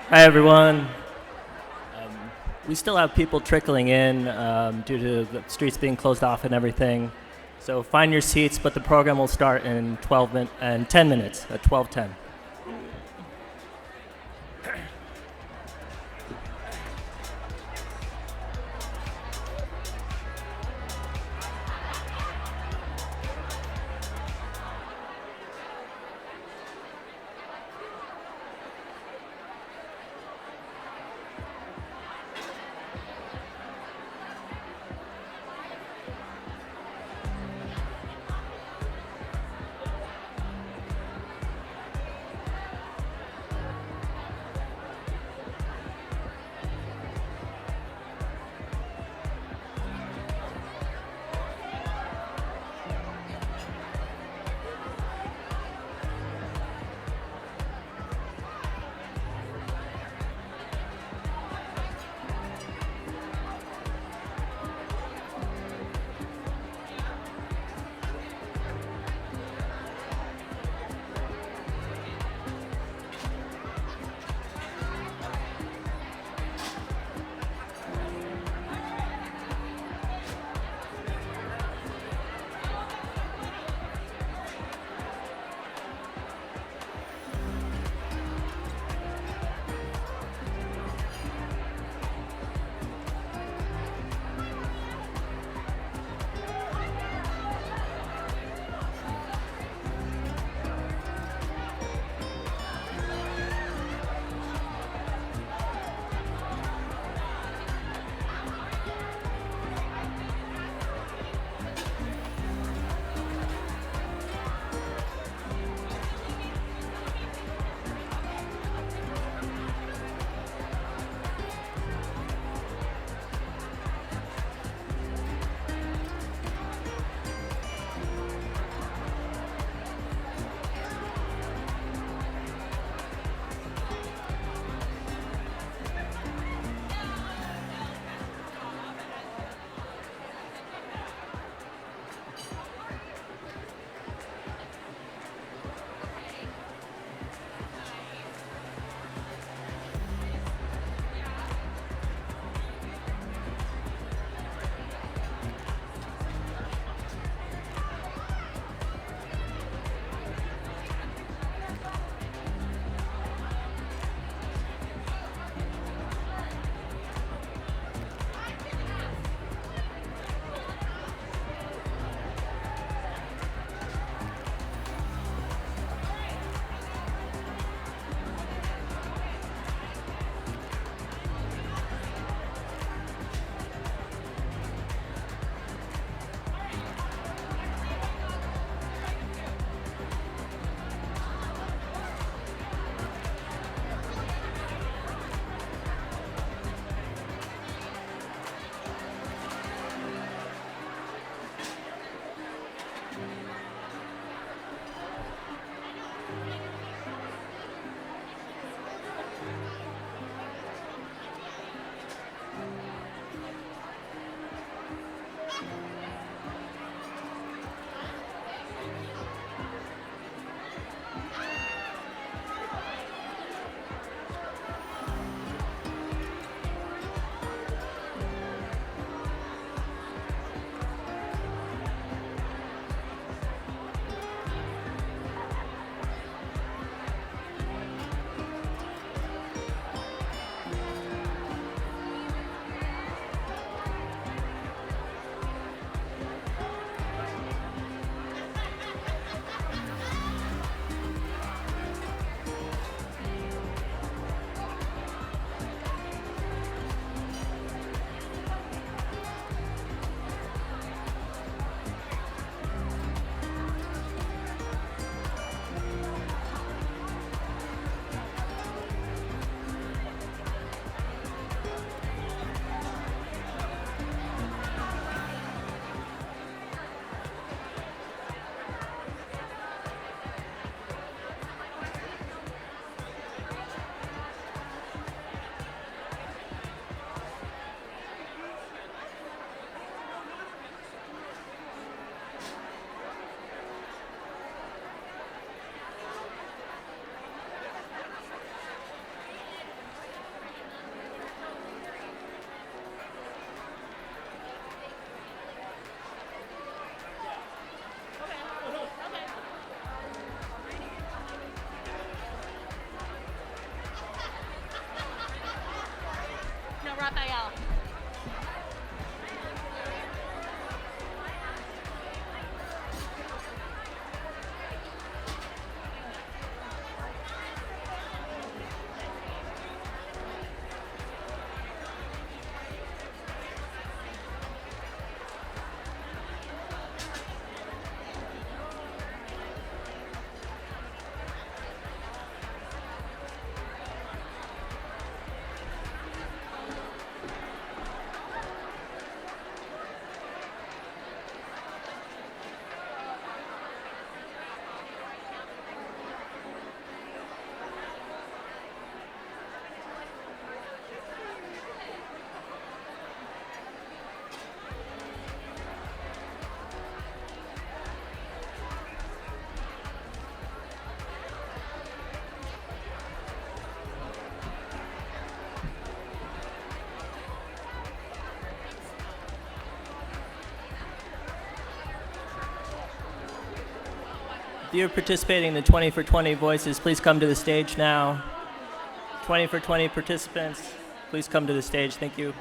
Hi, everyone. We still have people trickling in due to the streets being closed off and everything. So find your seats, but the program will start in 10 minutes at 12:10. Raphael. If you're participating in the 20 for 20 voices, please come to the stage now. 20 for 20 participants, please come to the stage. Thank you.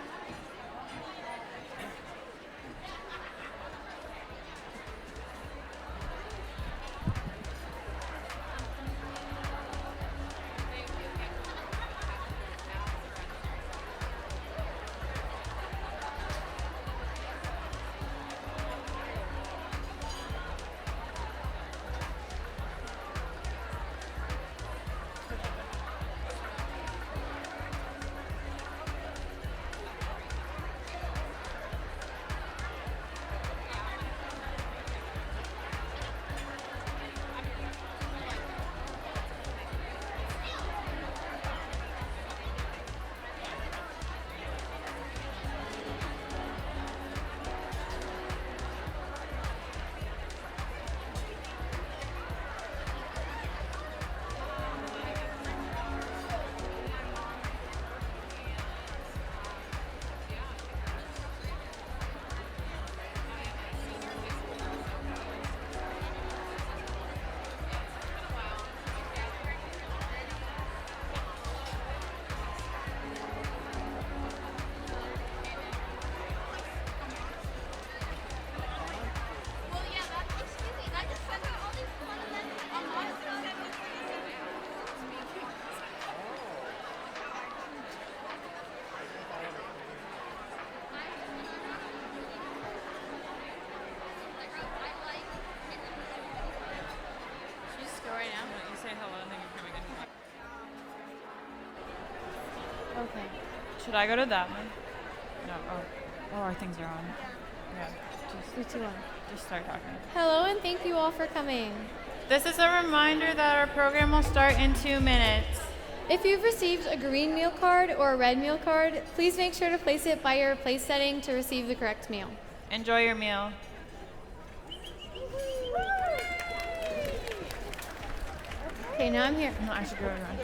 Okay. Should I go to that one? No. Oh, our things are on. Yeah. Just start talking. Hello, and thank you all for coming. This is a reminder that our program will start in 2 minutes. If you've received a green meal card or a red meal card, please make sure to place it by your place setting to receive the correct meal. Enjoy your meal. Okay, now I'm here. No, I should go around.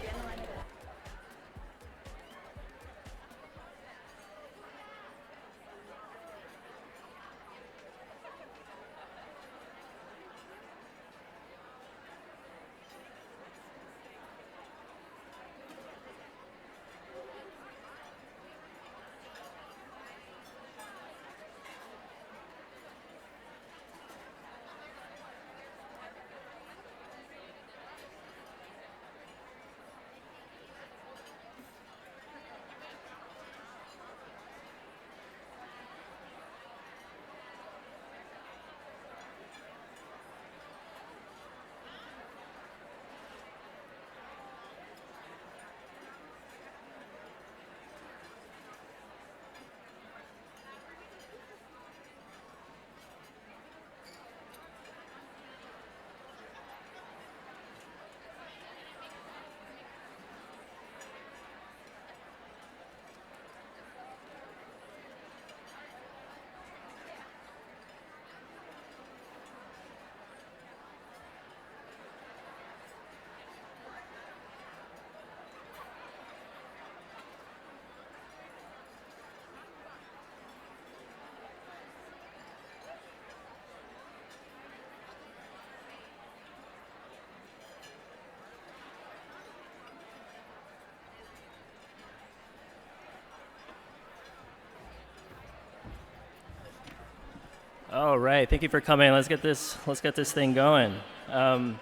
All right, thank you for coming. Let's get this thing going. For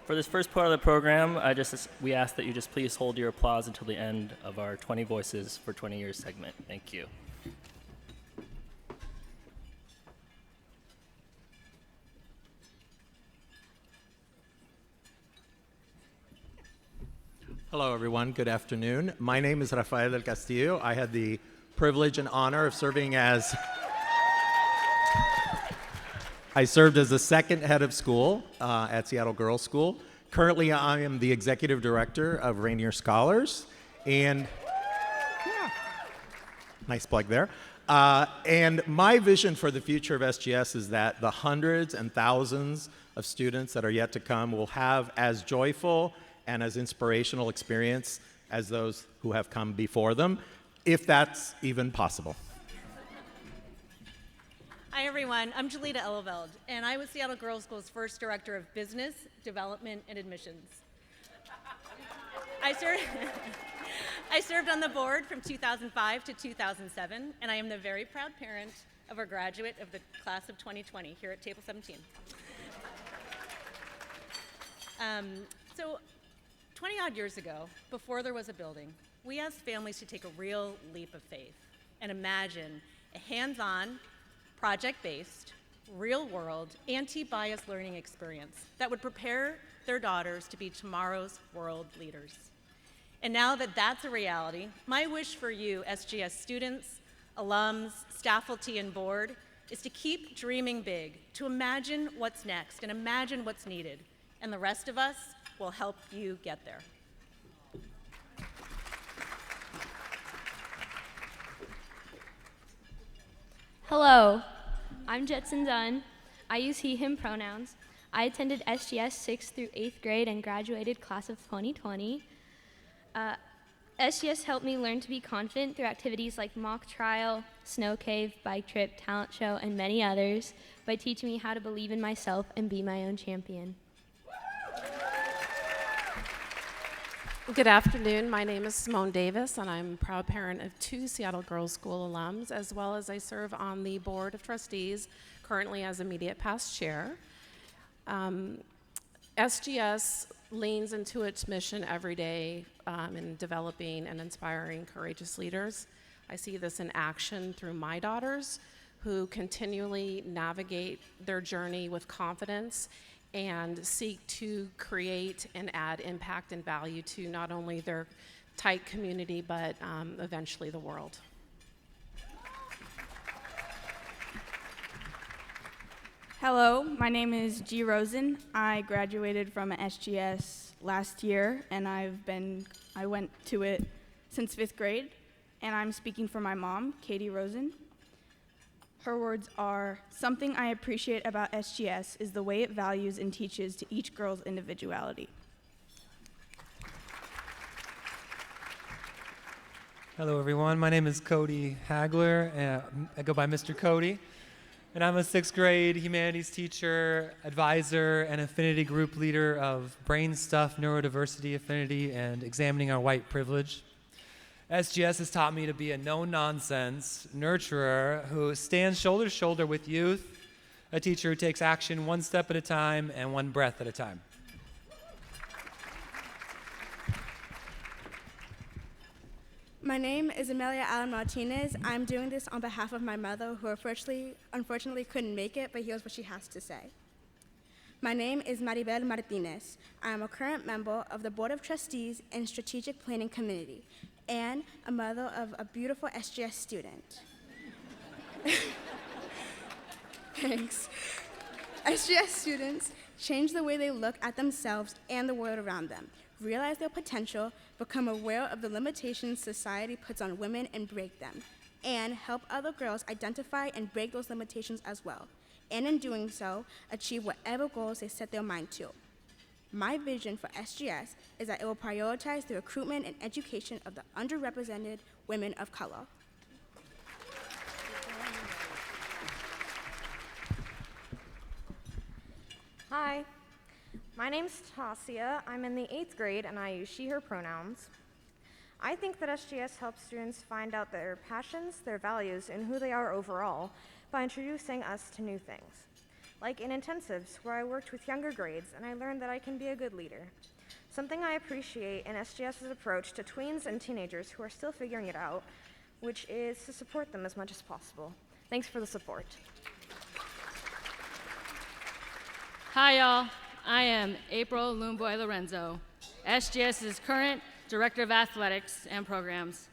this first part of the program, we ask that you just please hold your applause until the end of our 20 Voices for 20 Years segment. Thank you. Hello, everyone. Good afternoon. My name is Rafael del Castillo. I had the privilege and honor of serving as I served as the second head of school at Seattle Girls School. Currently, I am the executive director of Rainier Scholars, and nice plug there. And my vision for the future of SGS is that the hundreds and thousands of students that are yet to come will have as joyful and as inspirational experience as those who have come before them, if that's even possible. Hi, everyone. I'm Julita Eleveld, and I was Seattle Girls School's first director of business, development, and admissions. I served on the board from 2005 to 2007, and I am the very proud parent of a graduate of the class of 2020 here at Table 17. So 20-odd years ago, before there was a building, we asked families to take a real leap of faith and imagine a hands-on, project-based, real-world, anti-bias learning experience that would prepare their daughters to be tomorrow's world leaders. And now that that's a reality, my wish for you, SGS students, alums, staff, faculty, and board, is to keep dreaming big, to imagine what's next and imagine what's needed. And the rest of us will help you get there. Hello, I'm Jetson Dunn. I use he, him pronouns. I attended SGS 6th through 8th grade and graduated class of 2020. SGS helped me learn to be confident through activities like mock trial, snow cave, bike trip, talent show, and many others by teaching me how to believe in myself and be my own champion. Good afternoon. My name is Simone Davis, and I'm a proud parent of 2 Seattle Girls School alums, as well as I serve on the Board of Trustees, currently as immediate past chair. SGS leans into its mission every day in developing and inspiring courageous leaders. I see this in action through my daughters, who continually navigate their journey with confidence and seek to create and add impact and value to not only their tight community, but eventually the world. Hello, my name is G. Rosen. I graduated from SGS last year, and I went to it since 5th grade, and I'm speaking for my mom, Katie Rosen. Her words are, "Something I appreciate about SGS is the way it values and teaches to each girl's individuality." Hello, everyone. My name is Cody Hagler. I go by Mr. Cody, and I'm a 6th grade humanities teacher, advisor, and affinity group leader of Brain Stuff Neurodiversity Affinity and Examining Our White Privilege. SGS has taught me to be a no-nonsense nurturer who stands shoulder to shoulder with youth, a teacher who takes action one step at a time and one breath at a time. My name is Amelia Allen Martinez. I'm doing this on behalf of my mother, who unfortunately couldn't make it, but here's what she has to say. My name is Maribel Martinez. I am a current member of the Board of Trustees and Strategic Planning Committee, and a mother of a beautiful SGS student. Thanks. SGS students change the way they look at themselves and the world around them, realize their potential, become aware of the limitations society puts on women and break them, and help other girls identify and break those limitations as well, and in doing so, achieve whatever goals they set their mind to. My vision for SGS is that it will prioritize the recruitment and education of the underrepresented women of color. Hi, my name's Tasia. I'm in the 8th grade and I use she, her pronouns. I think that SGS helps students find out their passions, their values, and who they are overall by introducing us to new things, like in intensives where I worked with younger grades and I learned that I can be a good leader. Something I appreciate in SGS's approach to tweens and teenagers who are still figuring it out, which is to support them as much as possible. Thanks for the support. Hi, y'all. I am April Lumboy Lorenzo, SGS's current Director of Athletics and Programs.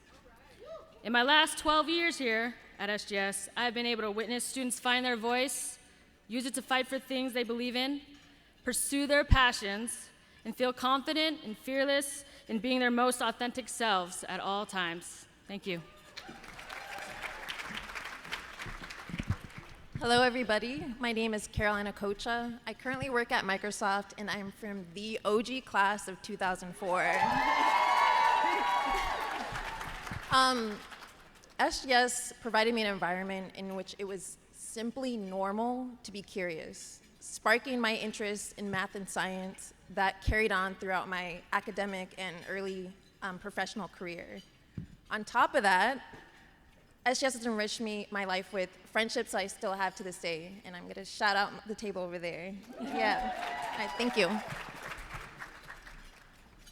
In my last 12 years here at SGS, I've been able to witness students find their voice, use it to fight for things they believe in, pursue their passions, and feel confident and fearless in being their most authentic selves at all times. Thank you. Hello, everybody. My name is Carolina Cocha. I currently work at Microsoft, and I'm from the OG class of 2004. SGS provided me an environment in which it was simply normal to be curious, sparking my interest in math and science that carried on throughout my academic and early professional career. On top of that, SGS has enriched my life with friendships I still have to this day, and I'm gonna shout out the table over there. Yeah, thank you.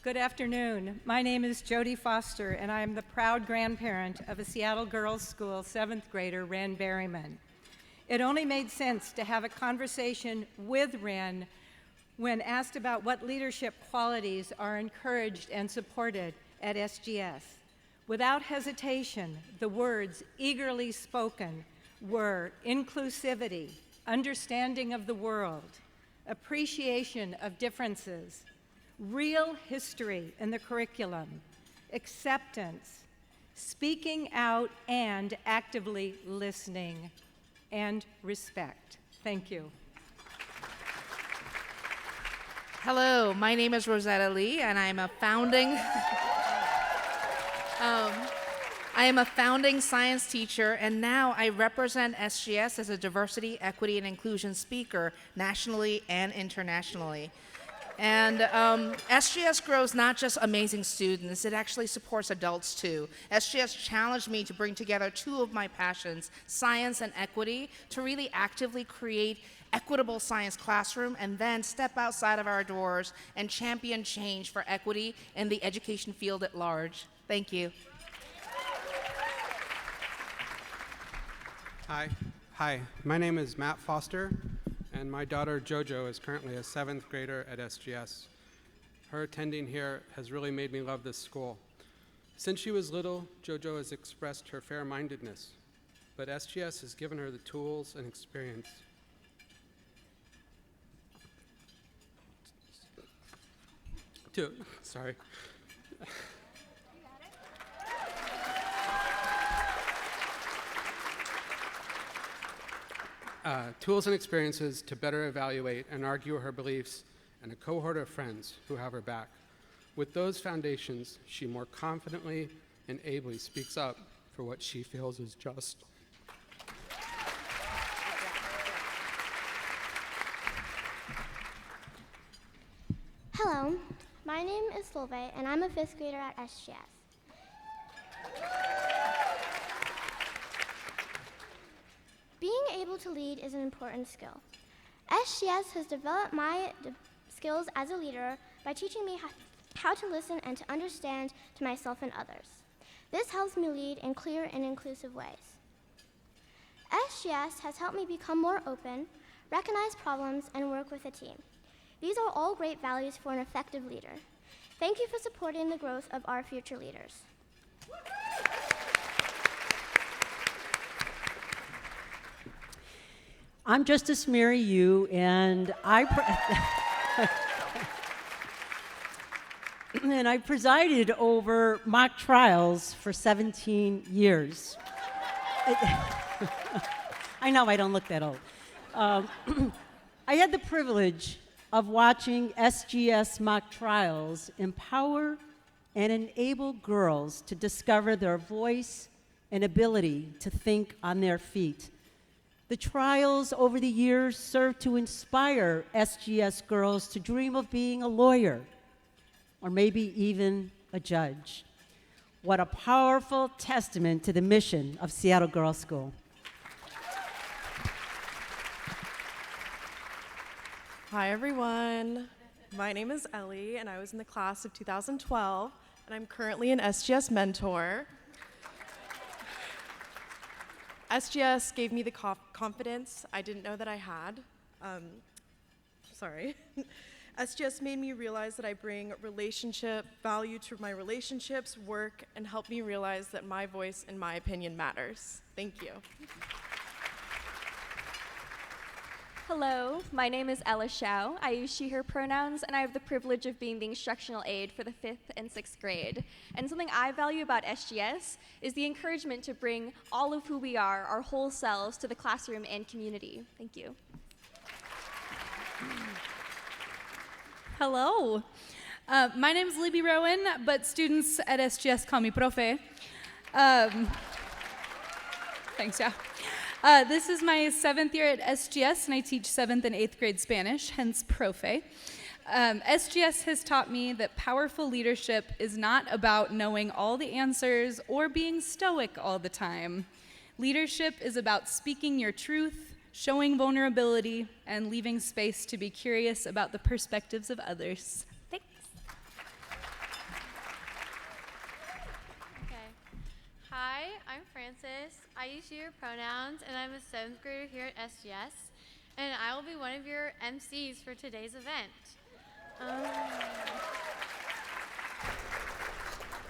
Good afternoon. My name is Jody Foster, and I am the proud grandparent of a Seattle Girls School 7th grader, Ren Berryman. It only made sense to have a conversation with Ren when asked about what leadership qualities are encouraged and supported at SGS. Without hesitation, the words eagerly spoken were inclusivity, understanding of the world, appreciation of differences, real history in the curriculum, acceptance, speaking out and actively listening, and respect. Thank you. Hello, my name is Rosetta Lee, and I am a founding science teacher, and now I represent SGS as a diversity, equity, and inclusion speaker nationally and internationally. And SGS grows not just amazing students, it actually supports adults too. SGS challenged me to bring together two of my passions, science and equity, to really actively create equitable science classroom and then step outside of our doors and champion change for equity in the education field at large. Thank you. Hi, my name is Matt Foster, and my daughter JoJo is currently a 7th grader at SGS. Her attending here has really made me love this school. Since she was little, JoJo has expressed her fair-mindedness, but SGS has given her the tools and experience tools and experiences to better evaluate and argue her beliefs, and a cohort of friends who have her back. With those foundations, she more confidently and ably speaks up for what she feels is just. Hello, my name is Solveig, and I'm a 5th grader at SGS. Being able to lead is an important skill. SGS has developed my skills as a leader by teaching me how to listen and to understand to myself and others. This helps me lead in clear and inclusive ways. SGS has helped me become more open, recognize problems, and work with a team. These are all great values for an effective leader. Thank you for supporting the growth of our future leaders. I'm Justice Mary Yu, and I presided over mock trials for 17 years. I know I don't look that old. I had the privilege of watching SGS mock trials empower and enable girls to discover their voice and ability to think on their feet. The trials over the years served to inspire SGS girls to dream of being a lawyer, or maybe even a judge. What a powerful testament to the mission of Seattle Girls School. Hi, everyone. My name is Ellie, and I was in the class of 2012, and I'm currently an SGS mentor. SGS gave me the confidence I didn't know that I had. SGS made me realize that I bring relationship value to my relationships, work, and helped me realize that my voice and my opinion matters. Thank you. Hello, my name is Ella Shao. I use she, her pronouns, and I have the privilege of being the instructional aide for the 5th and 6th grade. And something I value about SGS is the encouragement to bring all of who we are, our whole selves, to the classroom and community. Thank you. Hello. My name is Libby Rowan, but students at SGS call me Profe. Thanks, yeah. This is my 7th year at SGS, and I teach 7th and 8th grade Spanish, hence Profe. SGS has taught me that powerful leadership is not about knowing all the answers or being stoic all the time. Leadership is about speaking your truth, showing vulnerability, and leaving space to be curious about the perspectives of others. Thanks. Okay. Hi, I'm Francis. I use she, her pronouns, and I'm a 7th grader here at SGS, and I will be one of your MCs for today's event.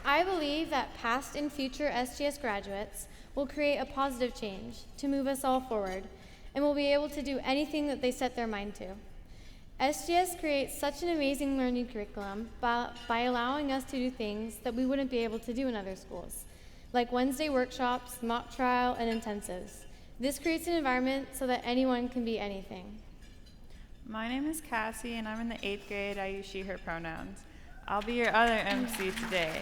I believe that past and future SGS graduates will create a positive change to move us all forward, and will be able to do anything that they set their mind to. SGS creates such an amazing learning curriculum by allowing us to do things that we wouldn't be able to do in other schools, like Wednesday workshops, mock trial, and intensives. This creates an environment so that anyone can be anything. My name is Cassie, and I'm in the 8th grade. I use she, her pronouns. I'll be your other MC today.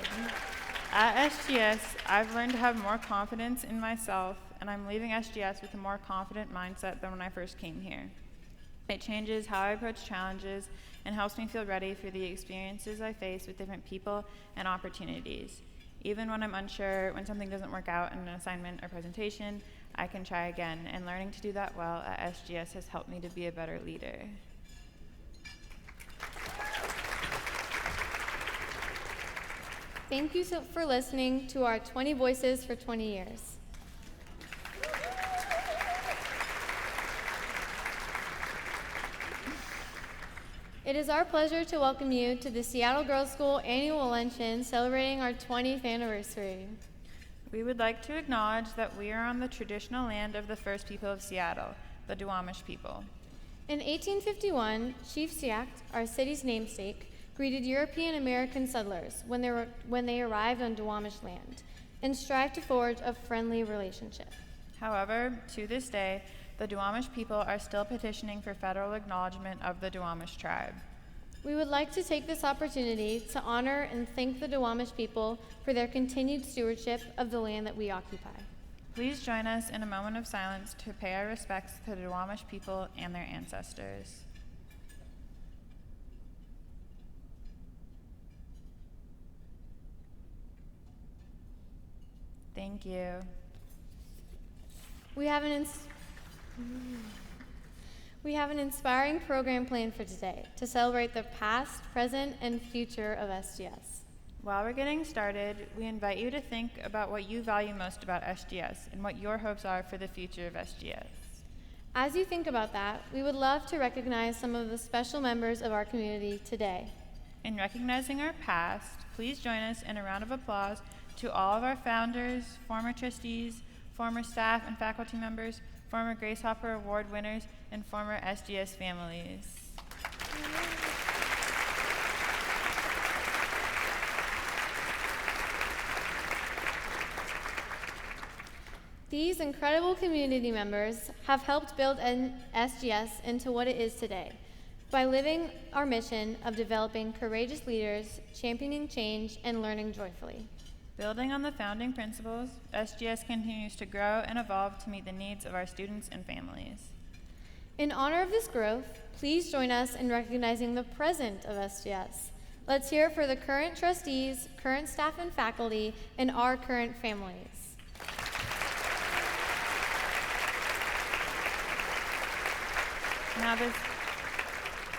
At SGS, I've learned to have more confidence in myself, and I'm leaving SGS with a more confident mindset than when I first came here. It changes how I approach challenges and helps me feel ready for the experiences I face with different people and opportunities. Even when I'm unsure, when something doesn't work out in an assignment or presentation, I can try again, and learning to do that well at SGS has helped me to be a better leader. Thank you for listening to our 20 Voices for 20 years. It is our pleasure to welcome you to the Seattle Girls School Annual Luncheon celebrating our 20th anniversary. We would like to acknowledge that we are on the traditional land of the first people of Seattle, the Duwamish people. In 1851, Chief Seact, our city's namesake, greeted European American settlers when they arrived on Duwamish land and strived to forge a friendly relationship. However, to this day, the Duwamish people are still petitioning for federal acknowledgement of the Duwamish tribe. We would like to take this opportunity to honor and thank the Duwamish people for their continued stewardship of the land that we occupy. Please join us in a moment of silence to pay our respects to the Duwamish people and their ancestors. Thank you. We have an inspiring program planned for today to celebrate the past, present, and future of SGS. While we're getting started, we invite you to think about what you value most about SGS and what your hopes are for the future of SGS. As you think about that, we would love to recognize some of the special members of our community today. In recognizing our past, please join us in a round of applause to all of our founders, former trustees, former staff and faculty members, former Grace Hopper Award winners, and former SGS families. These incredible community members have helped build SGS into what it is today by living our mission of developing courageous leaders, championing change, and learning joyfully. Building on the founding principles, SGS continues to grow and evolve to meet the needs of our students and families. In honor of this growth, please join us in recognizing the present of SGS. Let's hear it for the current trustees, current staff and faculty, and our current families.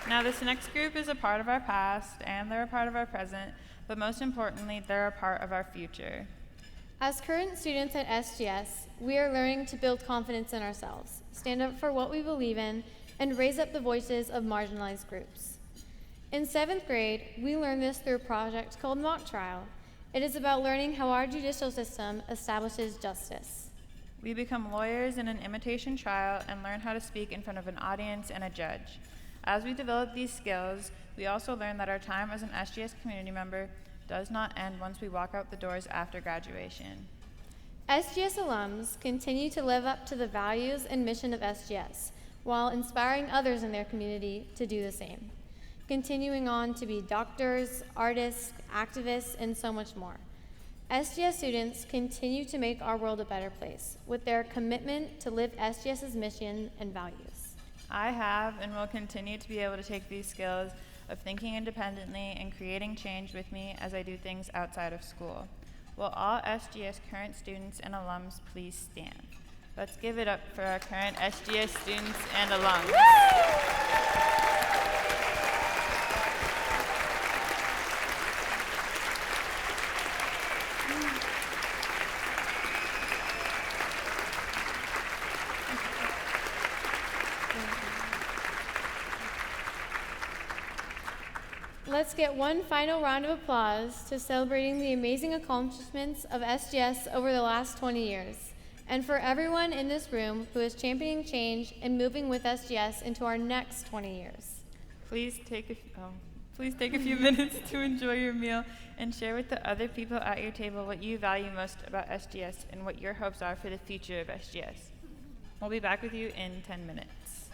Now, this next group is a part of our past and they're a part of our present, but most importantly, they're a part of our future. As current students at SGS, we are learning to build confidence in ourselves, stand up for what we believe in, and raise up the voices of marginalized groups. In 7th grade, we learned this through a project called Mock Trial. It is about learning how our judicial system establishes justice. We become lawyers in an imitation trial and learn how to speak in front of an audience and a judge. As we develop these skills, we also learn that our time as an SGS community member does not end once we walk out the doors after graduation. SGS alums continue to live up to the values and mission of SGS while inspiring others in their community to do the same, continuing on to be doctors, artists, activists, and so much more. SGS students continue to make our world a better place with their commitment to live SGS's mission and values. I have and will continue to be able to take these skills of thinking independently and creating change with me as I do things outside of school. Will all SGS current students and alums please stand? Let's give it up for our current SGS students and alums. Let's get one final round of applause to celebrating the amazing accomplishments of SGS over the last 20 years, and for everyone in this room who is championing change and moving with SGS into our next 20 years. Please take a few minutes to enjoy your meal and share with the other people at your table what you value most about SGS and what your hopes are for the future of SGS. We'll be back with you in 10 minutes.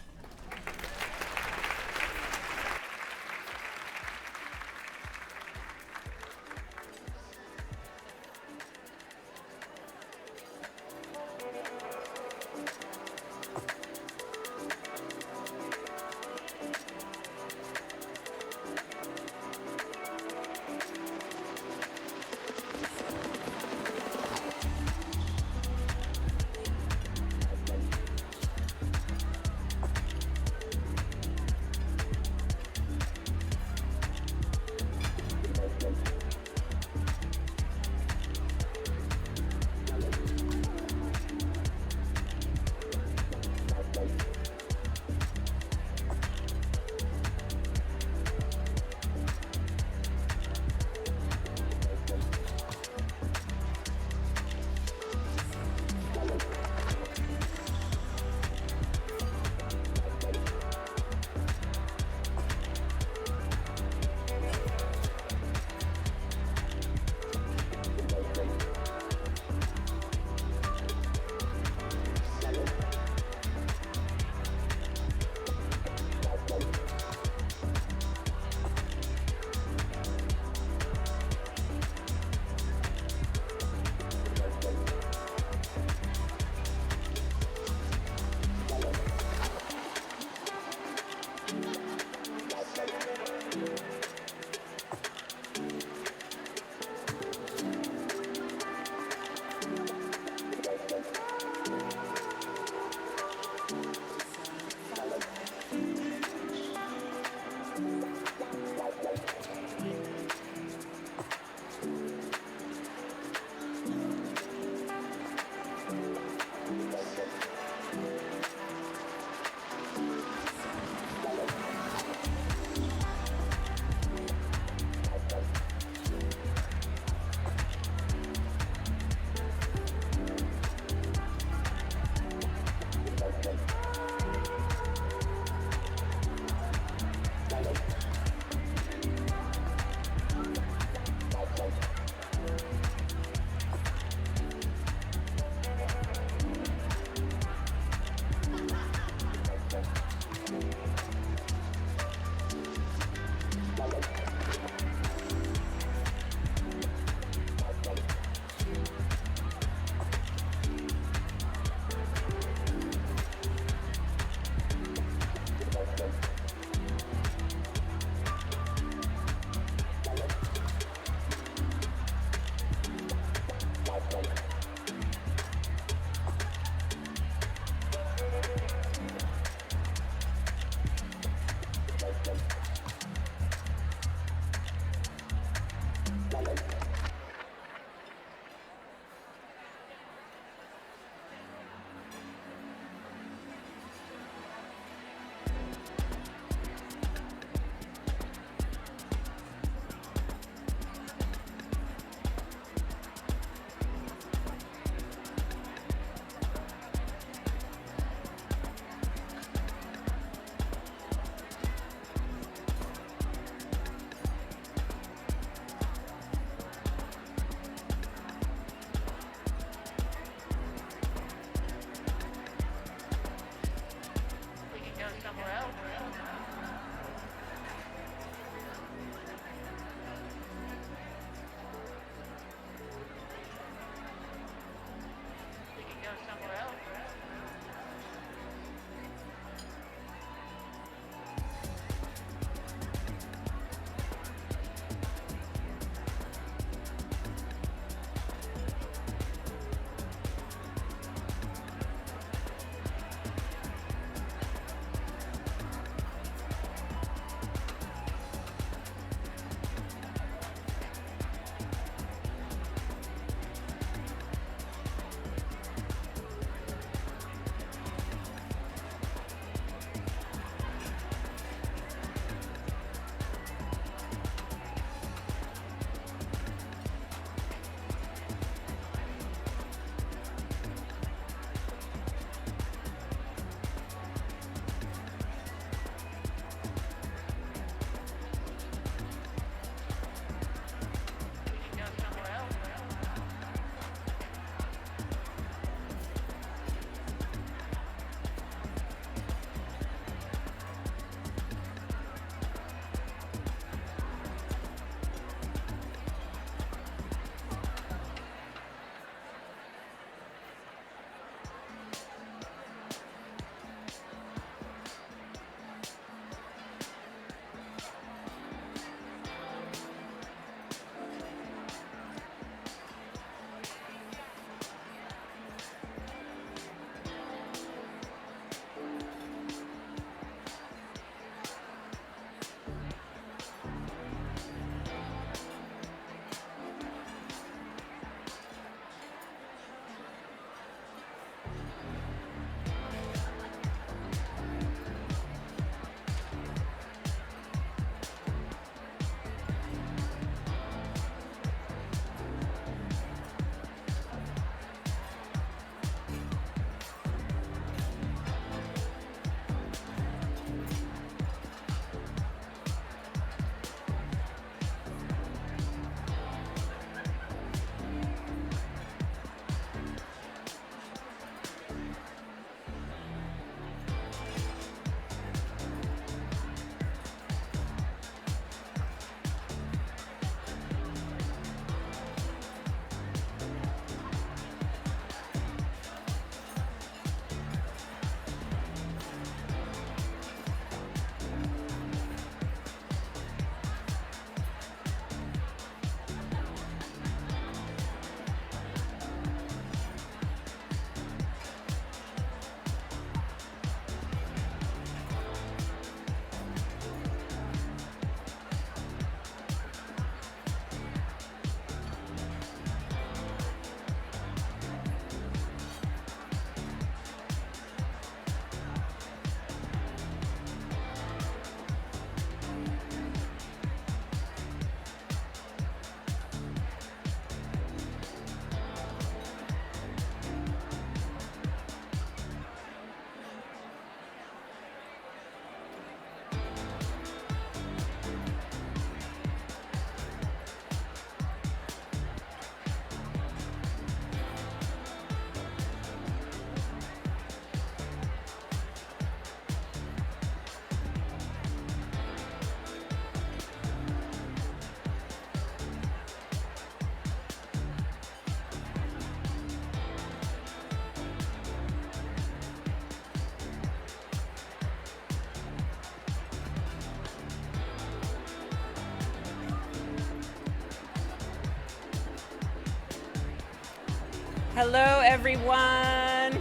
Hello, everyone.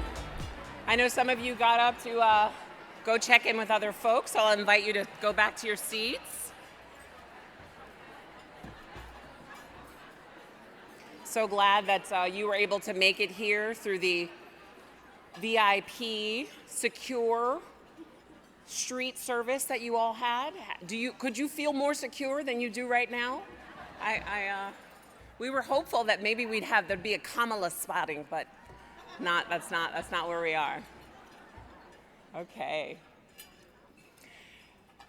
I know some of you got up to go check in with other folks. I'll invite you to go back to your seats. So glad that you were able to make it here through the VIP secure street service that you all had. Could you feel more secure than you do right now? We were hopeful that maybe there'd be a Kamala spotting, but that's not where we are. Okay.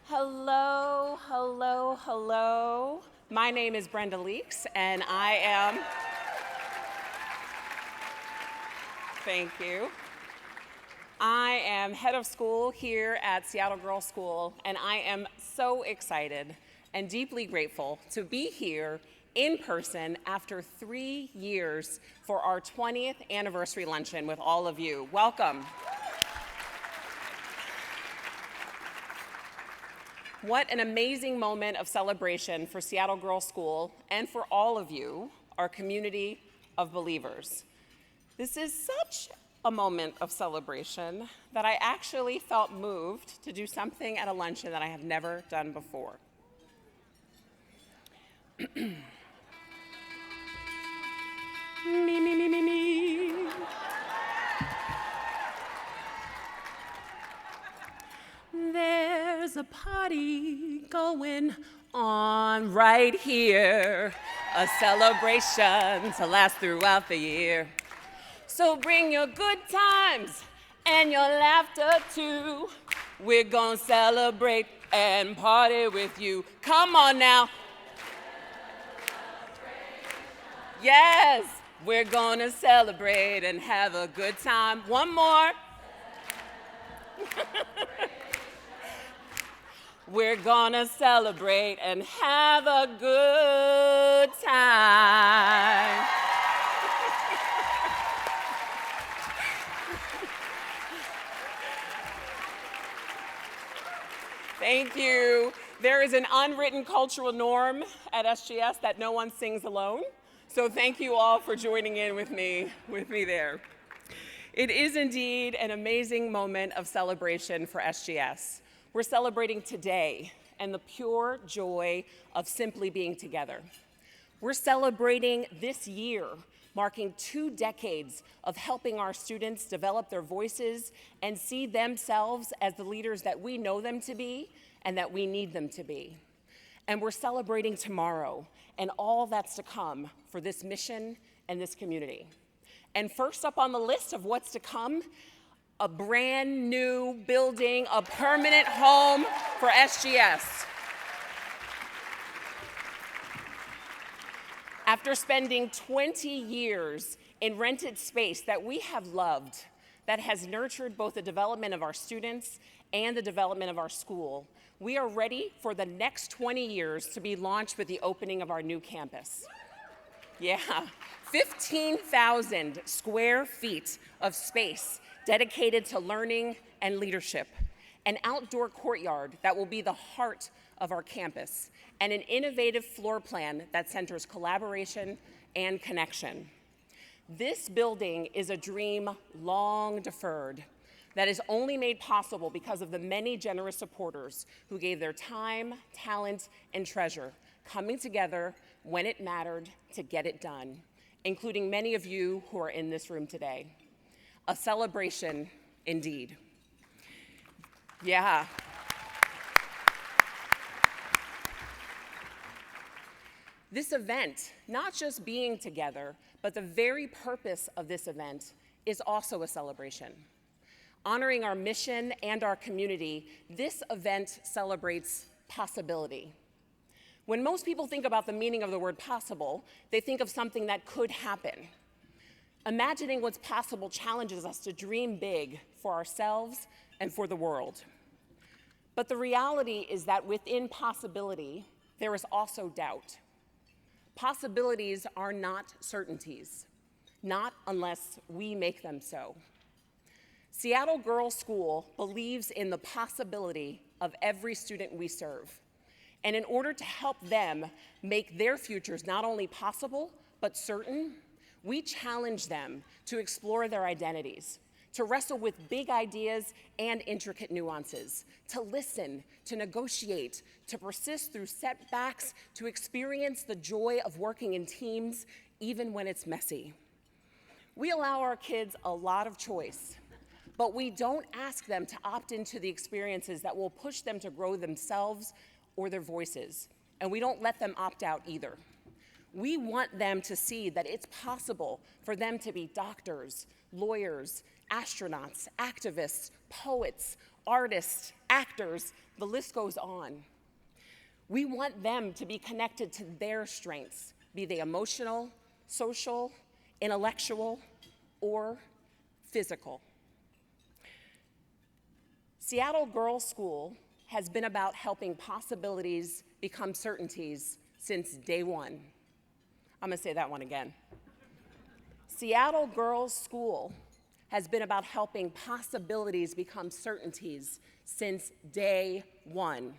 Hello, hello, hello. My name is Brenda Leeks, and I am, thank you. I am head of school here at Seattle Girls School, and I am so excited and deeply grateful to be here in person after 3 years for our 20th anniversary luncheon with all of you. Welcome. What an amazing moment of celebration for Seattle Girls School and for all of you, our community of believers. This is such a moment of celebration that I actually felt moved to do something at a luncheon that I have never done before. Me. There's a party going on right here, a celebration to last throughout the year. So bring your good times and your laughter too. We're gonna celebrate and party with you. Come on now. Yes, we're gonna celebrate and have a good time. One more. We're gonna celebrate and have a good time. Thank you. There is an unwritten cultural norm at SGS that no one sings alone. So thank you all for joining in with me there. It is indeed an amazing moment of celebration for SGS. We're celebrating today and the pure joy of simply being together. We're celebrating this year, marking 2 decades of helping our students develop their voices and see themselves as the leaders that we know them to be and that we need them to be. And we're celebrating tomorrow and all that's to come for this mission and this community. And first up on the list of what's to come, a brand new building, a permanent home for SGS. After spending 20 years in rented space that we have loved, that has nurtured both the development of our students and the development of our school, we are ready for the next 20 years to be launched with the opening of our new campus. Yeah, 15,000 square feet of space dedicated to learning and leadership, an outdoor courtyard that will be the heart of our campus, and an innovative floor plan that centers collaboration and connection. This building is a dream long deferred that is only made possible because of the many generous supporters who gave their time, talent, and treasure, coming together when it mattered to get it done, including many of you who are in this room today. A celebration indeed. Yeah. This event, not just being together, but the very purpose of this event is also a celebration. Honoring our mission and our community, this event celebrates possibility. When most people think about the meaning of the word possible, they think of something that could happen. Imagining what's possible challenges us to dream big for ourselves and for the world. But the reality is that within possibility, there is also doubt. Possibilities are not certainties, not unless we make them so. Seattle Girls School believes in the possibility of every student we serve. And in order to help them make their futures not only possible, but certain, We challenge them to explore their identities, to wrestle with big ideas and intricate nuances, to listen, to negotiate, to persist through setbacks, to experience the joy of working in teams, even when it's messy. We allow our kids a lot of choice, but we don't ask them to opt into the experiences that will push them to grow themselves or their voices, and we don't let them opt out either. We want them to see that it's possible for them to be doctors, lawyers, astronauts, activists, poets, artists, actors, the list goes on. We want them to be connected to their strengths, be they emotional, social, intellectual, or physical. Seattle Girls School has been about helping possibilities become certainties since day one. I'm gonna say that one again. Seattle Girls School has been about helping possibilities become certainties since day one.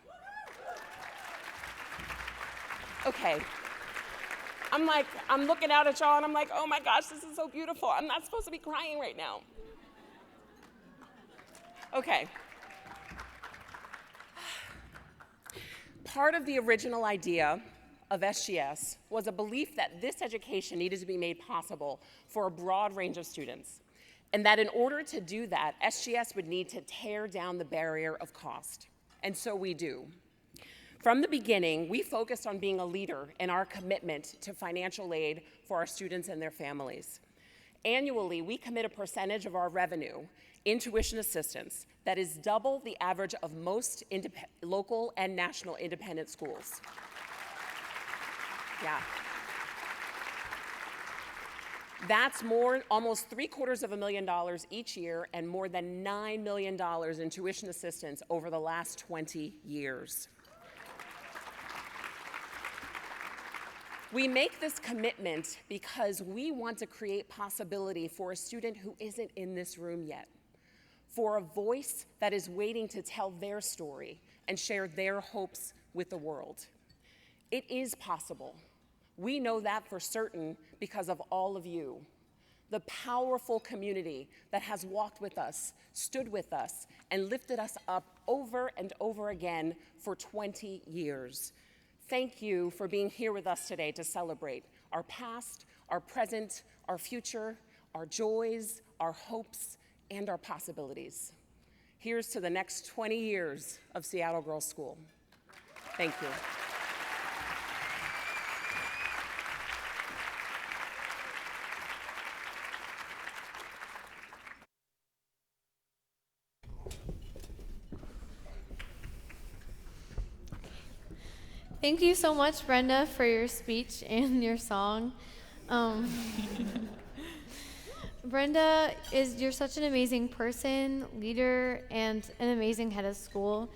Okay, I'm looking out at y'all and I'm like, oh my gosh, this is so beautiful. I'm not supposed to be crying right now. Okay. Part of the original idea of SGS was a belief that this education needed to be made possible for a broad range of students, and that in order to do that, SGS would need to tear down the barrier of cost, and so we do. From the beginning, we focused on being a leader in our commitment to financial aid for our students and their families. Annually, we commit a percentage of our revenue in tuition assistance that is double the average of most local and national independent schools. Yeah. That's almost $750,000 each year and more than $9 million in tuition assistance over the last 20 years. We make this commitment because we want to create possibility for a student who isn't in this room yet, for a voice that is waiting to tell their story and share their hopes with the world. It is possible. We know that for certain because of all of you, the powerful community that has walked with us, stood with us, and lifted us up over and over again for 20 years. Thank you for being here with us today to celebrate our past, our present, our future, our joys, our hopes, and our possibilities. Here's to the next 20 years of Seattle Girls School. Thank you. Thank you so much, Brenda, for your speech and your song. Brenda, you're such an amazing person, leader, and an amazing head of school.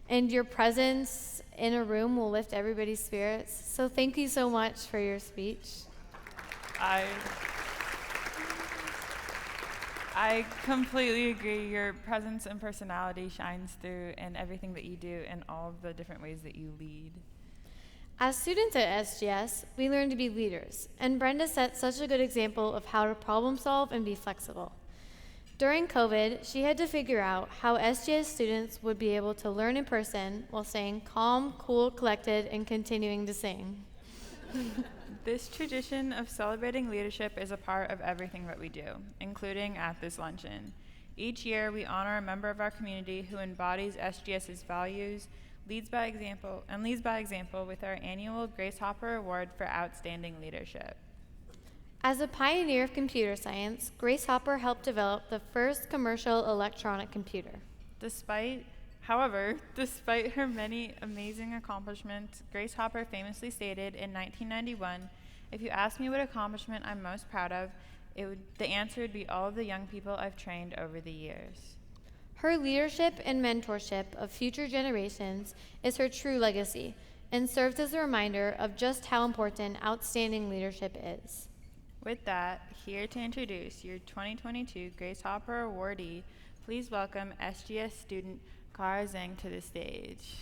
And your presence in a room will lift everybody's spirits. So thank you so much for your speech. I completely agree. Your presence and personality shines through in everything that you do and all of the different ways that you lead. As students at SGS, we learn to be leaders, and Brenda set such a good example of how to problem solve and be flexible. During COVID, she had to figure out how SGS students would be able to learn in person while staying calm, cool, collected, and continuing to sing. This tradition of celebrating leadership is a part of everything that we do, including at this luncheon. Each year, we honor a member of our community who embodies SGS's values, leads by example with our annual Grace Hopper Award for Outstanding Leadership. As a pioneer of computer science, Grace Hopper helped develop the first commercial electronic computer. Despite her many amazing accomplishments, Grace Hopper famously stated in 1991, "If you ask me what accomplishment I'm most proud of, the answer would be all of the young people I've trained over the years." Her leadership and mentorship of future generations is her true legacy and serves as a reminder of just how important outstanding leadership is. With that, here to introduce your 2022 Grace Hopper awardee, please welcome SGS student Kara Zhang to the stage.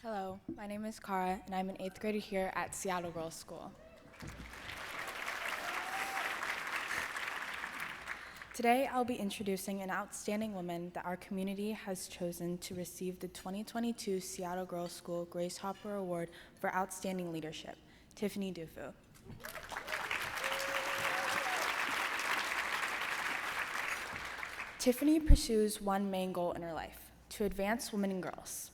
Hello, my name is Cara, and I'm an 8th grader here at Seattle Girls School. Today, I'll be introducing an outstanding woman that our community has chosen to receive the 2022 Seattle Girls School Grace Hopper Award for Outstanding Leadership, Tiffany Dufu. Tiffany pursues one main goal in her life: to advance women and girls.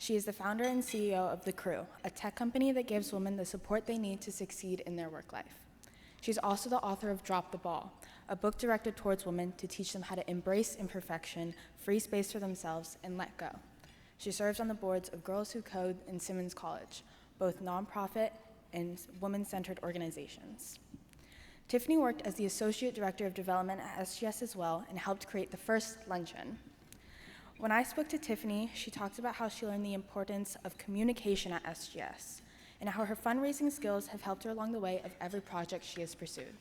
She is the founder and CEO of The Crew, a tech company that gives women the support they need to succeed in their work life. She's also the author of Drop the Ball, a book directed towards women to teach them how to embrace imperfection, free space for themselves, and let go. She serves on the boards of Girls Who Code and Simmons College, both nonprofit and women-centered organizations. Tiffany worked as the Associate Director of Development at SGS as well and helped create the first luncheon. When I spoke to Tiffany, she talked about how she learned the importance of communication at SGS and how her fundraising skills have helped her along the way of every project she has pursued.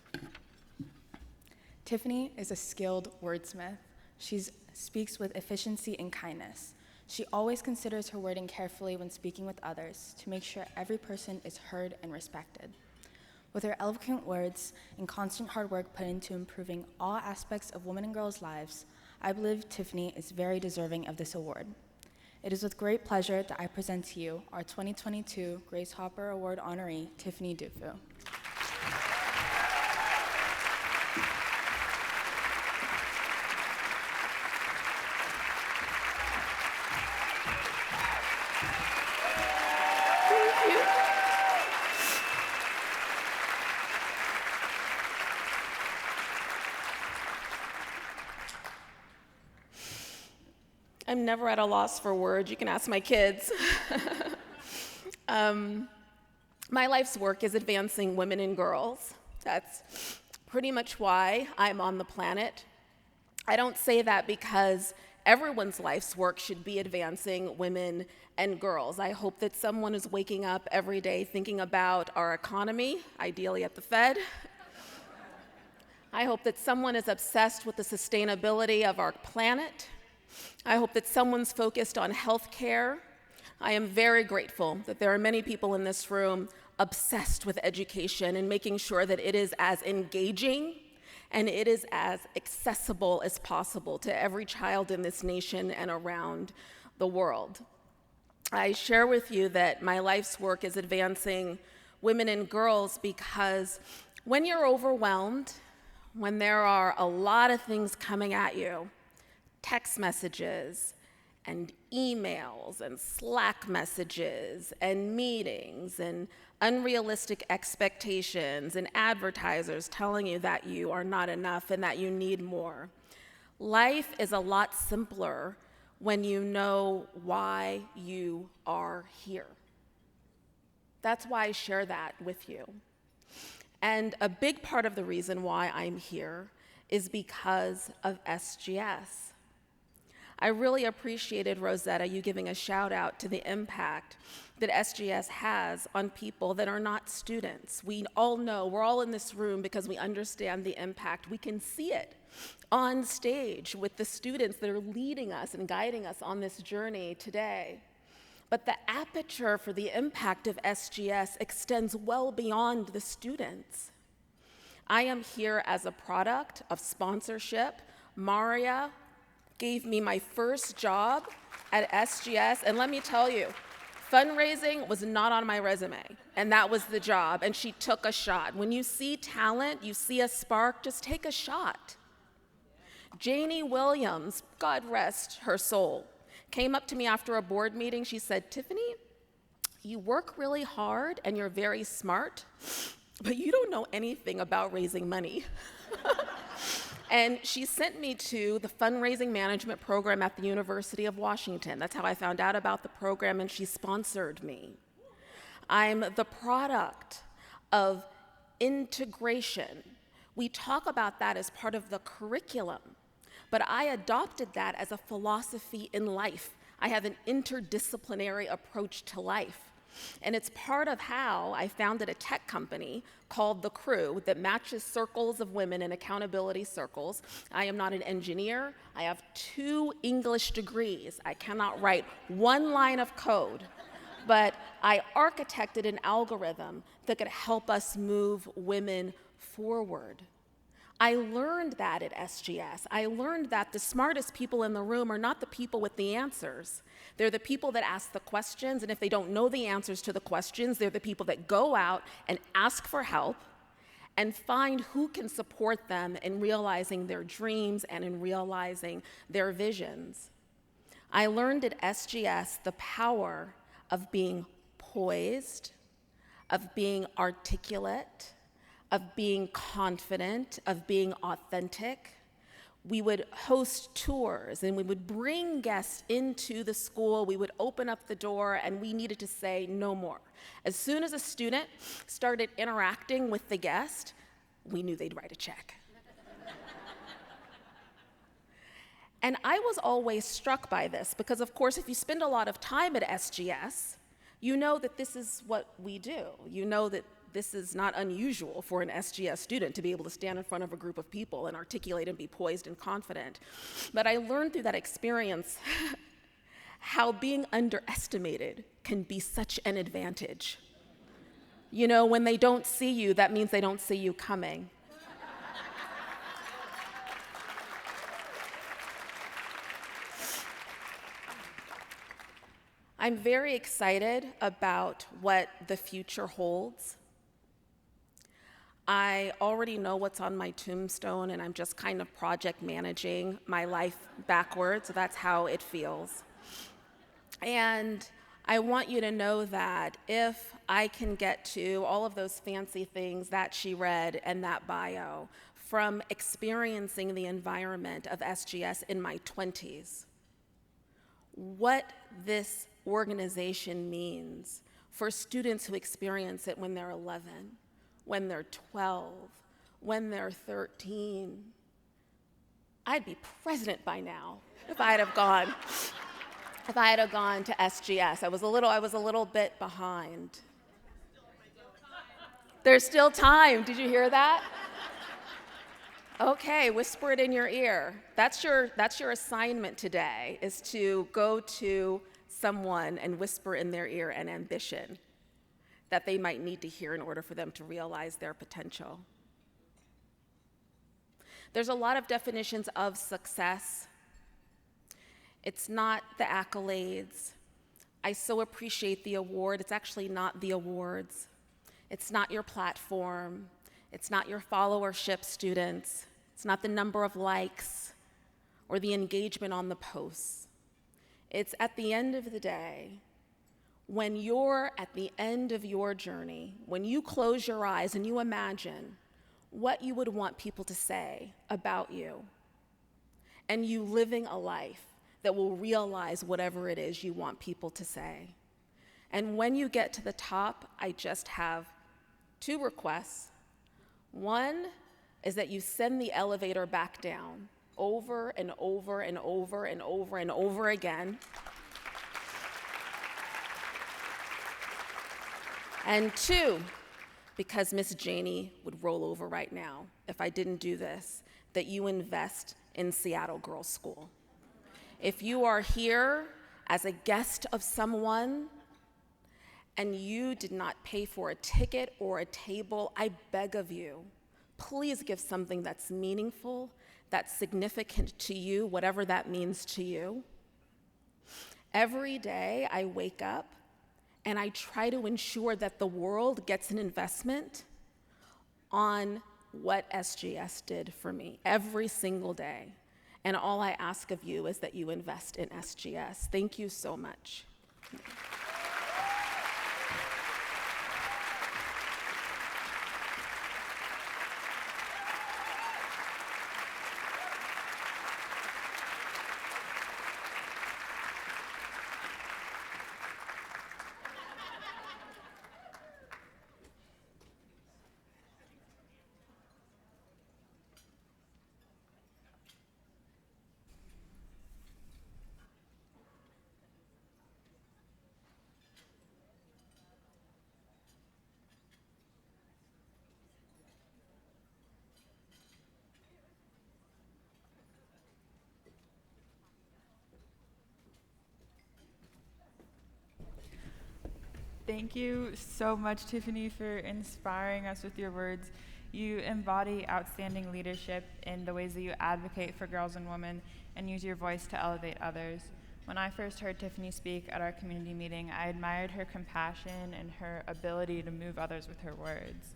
Tiffany is a skilled wordsmith. She speaks with efficiency and kindness. She always considers her wording carefully when speaking with others to make sure every person is heard and respected. With her eloquent words and constant hard work put into improving all aspects of women and girls' lives, I believe Tiffany is very deserving of this award. It is with great pleasure that I present to you our 2022 Grace Hopper Award honoree, Tiffany Dufu. I'm never at a loss for words. You can ask my kids. My life's work is advancing women and girls. That's pretty much why I'm on the planet. I don't say that because everyone's life's work should be advancing women and girls. I hope that someone is waking up every day thinking about our economy, ideally at the Fed. I hope that someone is obsessed with the sustainability of our planet. I hope that someone's focused on health care. I am very grateful that there are many people in this room obsessed with education and making sure that it is as engaging and it is as accessible as possible to every child in this nation and around the world. I share with you that my life's work is advancing women and girls because when you're overwhelmed, when there are a lot of things coming at you, text messages and emails and Slack messages and meetings and unrealistic expectations and advertisers telling you that you are not enough and that you need more. Life is a lot simpler when you know why you are here. That's why I share that with you. And a big part of the reason why I'm here is because of SGS. I really appreciated, Rosetta, you giving a shout out to the impact that SGS has on people that are not students. We all know, we're all in this room because we understand the impact. We can see it on stage with the students that are leading us and guiding us on this journey today. But the aperture for the impact of SGS extends well beyond the students. I am here as a product of sponsorship. Maria gave me my first job at SGS, and let me tell you, fundraising was not on my resume, and that was the job, and she took a shot. When you see talent, you see a spark, just take a shot. Janie Williams, God rest her soul, came up to me after a board meeting. She said, "Tiffany, you work really hard and you're very smart, but you don't know anything about raising money." And she sent me to the fundraising management program at the University of Washington. That's how I found out about the program, and she sponsored me. I'm the product of integration. We talk about that as part of the curriculum, but I adopted that as a philosophy in life. I have an interdisciplinary approach to life. And it's part of how I founded a tech company called The Crew that matches circles of women in accountability circles. I am not an engineer. I have 2 English degrees. I cannot write one line of code. but I architected an algorithm that could help us move women forward. I learned that at SGS. I learned that the smartest people in the room are not the people with the answers. They're the people that ask the questions, and if they don't know the answers to the questions, they're the people that go out and ask for help and find who can support them in realizing their dreams and in realizing their visions. I learned at SGS the power of being poised, of being articulate, of being confident, of being authentic. We would host tours and we would bring guests into the school. We would open up the door and we needed to say no more. As soon as a student started interacting with the guest, we knew they'd write a check. And I was always struck by this because, of course, if you spend a lot of time at SGS, you know that this is what we do. You know that this is not unusual for an SGS student to be able to stand in front of a group of people and articulate and be poised and confident. But I learned through that experience how being underestimated can be such an advantage. You know, when they don't see you, that means they don't see you coming. I'm very excited about what the future holds. I already know what's on my tombstone, and I'm just kind of project managing my life backwards. So that's how it feels. And I want you to know that if I can get to all of those fancy things that she read and that bio from experiencing the environment of SGS in my 20s, what this organization means for students who experience it when they're 11, when they're 12, when they're 13. I'd be president by now if I had have gone to SGS. I was a little bit behind. There's still time. Did you hear that? Okay, whisper it in your ear. That's your assignment today, is to go to someone and whisper in their ear an ambition that they might need to hear in order for them to realize their potential. There's a lot of definitions of success. It's not the accolades. I so appreciate the award. It's actually not the awards. It's not your platform. It's not your followership, students. It's not the number of likes or the engagement on the posts. It's at the end of the day, when you're at the end of your journey, when you close your eyes and you imagine what you would want people to say about you, and you living a life that will realize whatever it is you want people to say. And when you get to the top, I just have two requests. One is that you send the elevator back down over and over and over and over and over again. And two, because Miss Janie would roll over right now if I didn't do this, that you invest in Seattle Girls School. If you are here as a guest of someone and you did not pay for a ticket or a table, I beg of you, please give something that's meaningful, that's significant to you, whatever that means to you. Every day I wake up and I try to ensure that the world gets an investment on what SGS did for me every single day. And all I ask of you is that you invest in SGS. Thank you so much. Thank you so much, Tiffany, for inspiring us with your words. You embody outstanding leadership in the ways that you advocate for girls and women and use your voice to elevate others. When I first heard Tiffany speak at our community meeting, I admired her compassion and her ability to move others with her words.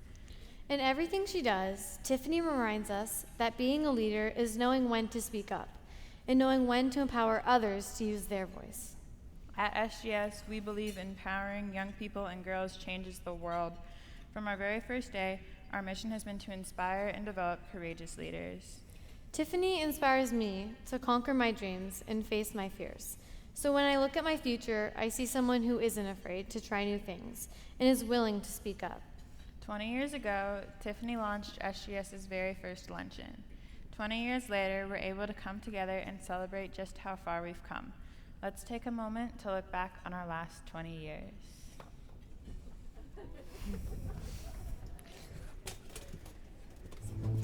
In everything she does, Tiffany reminds us that being a leader is knowing when to speak up and knowing when to empower others to use their voice. At SGS, we believe empowering young people and girls changes the world. From our very first day, our mission has been to inspire and develop courageous leaders. Tiffany inspires me to conquer my dreams and face my fears. So when I look at my future, I see someone who isn't afraid to try new things and is willing to speak up. 20 years ago, Tiffany launched SGS's very first luncheon. 20 years later, we're able to come together and celebrate just how far we've come. Let's take a moment to look back on our last 20 years.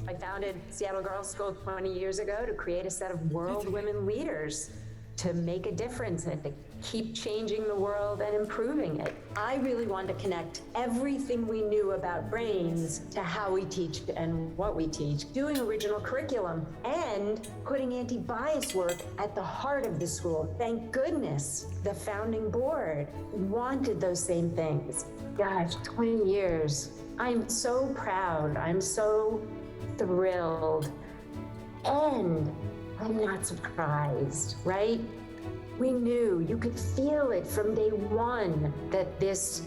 I founded Seattle Girls School 20 years ago to create a set of world women leaders to make a difference and to keep changing the world and improving it. I really wanted to connect everything we knew about brains to how we teach and what we teach, doing original curriculum and putting anti-bias work at the heart of the school. Thank goodness the founding board wanted those same things. Gosh, 20 years. I'm so proud. I'm so thrilled. And I'm not surprised, right? We knew, you could feel it from day one that this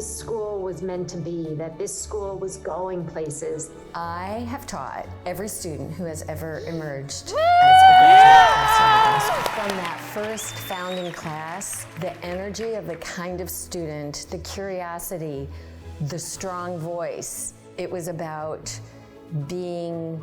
school was meant to be, that this school was going places. I have taught every student who has ever emerged as a graduate class. From that first founding class, the energy of the kind of student, the curiosity, the strong voice, it was about being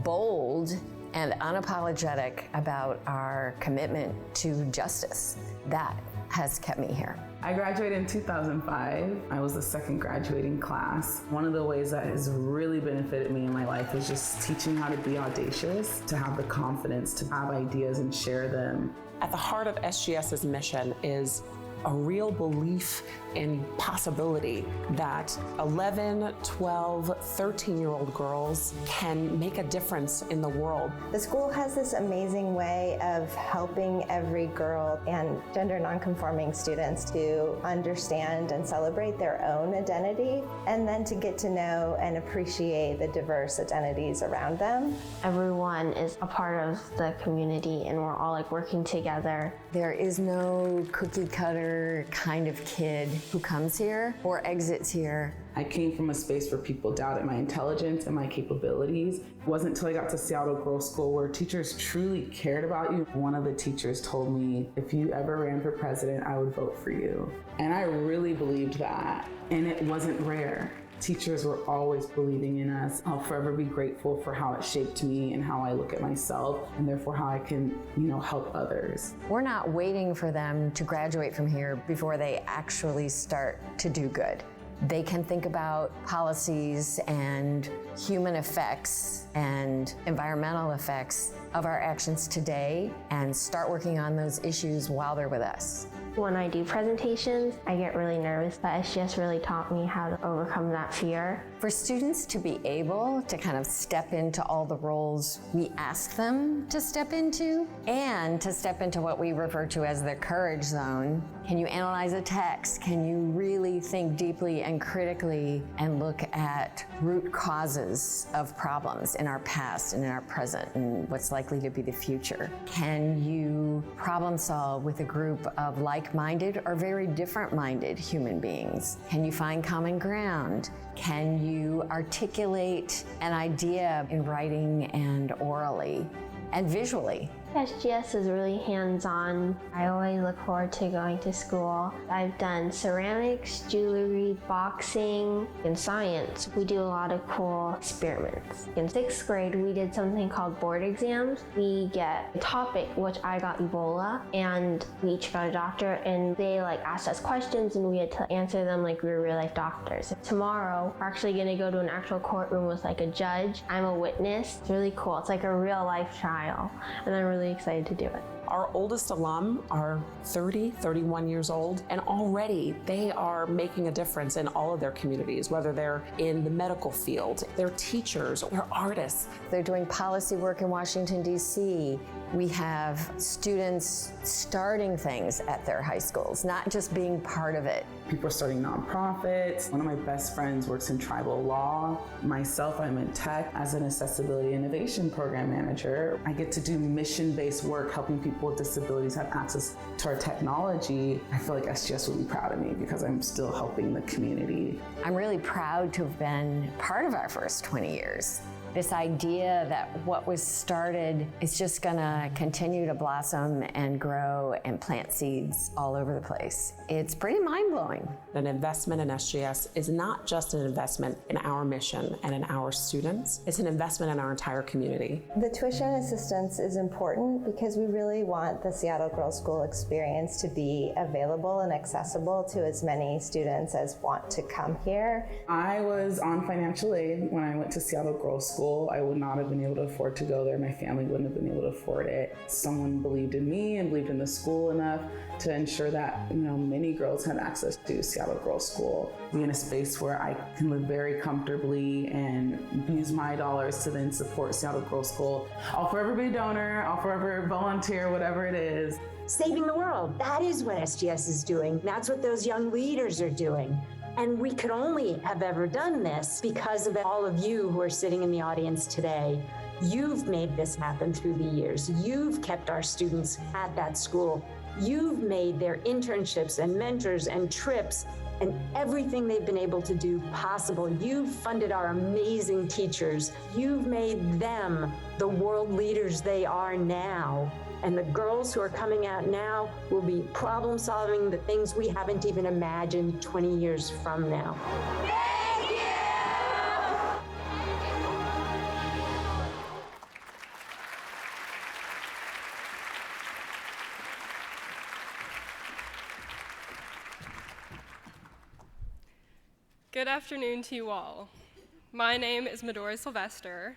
bold and unapologetic about our commitment to justice. That has kept me here. I graduated in 2005. I was the second graduating class. One of the ways that has really benefited me in my life is just teaching how to be audacious, to have the confidence to have ideas and share them. At the heart of SGS's mission is a real belief in possibility that 11, 12, 13-year-old girls can make a difference in the world. The school has this amazing way of helping every girl and gender nonconforming students to understand and celebrate their own identity, and then to get to know and appreciate the diverse identities around them. Everyone is a part of the community and we're all like working together. There is no cookie cutter kind of kid who comes here or exits here. I came from a space where people doubted my intelligence and my capabilities. It wasn't until I got to Seattle Girls School where teachers truly cared about you. One of the teachers told me, if you ever ran for president, I would vote for you. And I really believed that. And it wasn't rare. Teachers were always believing in us. I'll forever be grateful for how it shaped me and how I look at myself, and therefore how I can, help others. We're not waiting for them to graduate from here before they actually start to do good. They can think about policies and human effects and environmental effects of our actions today and start working on those issues while they're with us. When I do presentations, I get really nervous, but SGS really taught me how to overcome that fear. For students to be able to kind of step into all the roles we ask them to step into, and to step into what we refer to as the courage zone. Can you analyze a text? Can you really think deeply and critically and look at root causes of problems in our past and in our present and what's likely to be the future? Can you problem solve with a group of like-minded or very different-minded human beings? Can you find common ground? Can you articulate an idea in writing and orally and visually? SGS is really hands-on. I always look forward to going to school. I've done ceramics, jewelry, boxing, and science. We do a lot of cool experiments. In 6th grade, we did something called board exams. We get a topic, which I got Ebola, and we each got a doctor, and they asked us questions, and we had to answer them like we were real-life doctors. Tomorrow, we're actually gonna go to an actual courtroom with a judge. I'm a witness. It's really cool. It's like a real-life trial, and I'm really excited to do it. Our oldest alum are 30, 31 years old, and already they are making a difference in all of their communities, whether they're in the medical field, they're teachers, they're artists. They're doing policy work in Washington, D.C. We have students starting things at their high schools, not just being part of it. People are starting nonprofits. One of my best friends works in tribal law. Myself, I'm in tech as an accessibility innovation program manager. I get to do mission-based work helping people with disabilities have access to our technology. I feel like SGS will be proud of me because I'm still helping the community. I'm really proud to have been part of our first 20 years. This idea that what was started is just gonna continue to blossom and grow and plant seeds all over the place. It's pretty mind-blowing. An investment in SGS is not just an investment in our mission and in our students, it's an investment in our entire community. The tuition assistance is important because we really want the Seattle Girls School experience to be available and accessible to as many students as want to come here. I was on financial aid when I went to Seattle Girls School. I would not have been able to afford to go there. My family wouldn't have been able to afford it. Someone believed in me and believed in the school enough to ensure that many girls had access to Seattle Girls School. Be in a space where I can live very comfortably and use my dollars to then support Seattle Girls School. I'll forever be a donor, I'll forever volunteer, whatever it is. Saving the world, that is what SGS is doing. That's what those young leaders are doing. And we could only have ever done this because of all of you who are sitting in the audience today. You've made this happen through the years. You've kept our students at that school. You've made their internships and mentors and trips and everything they've been able to do possible. You've funded our amazing teachers. You've made them the world leaders they are now. And the girls who are coming out now will be problem solving the things we haven't even imagined 20 years from now. Thank you! Good afternoon to you all. My name is Midori Sylvester.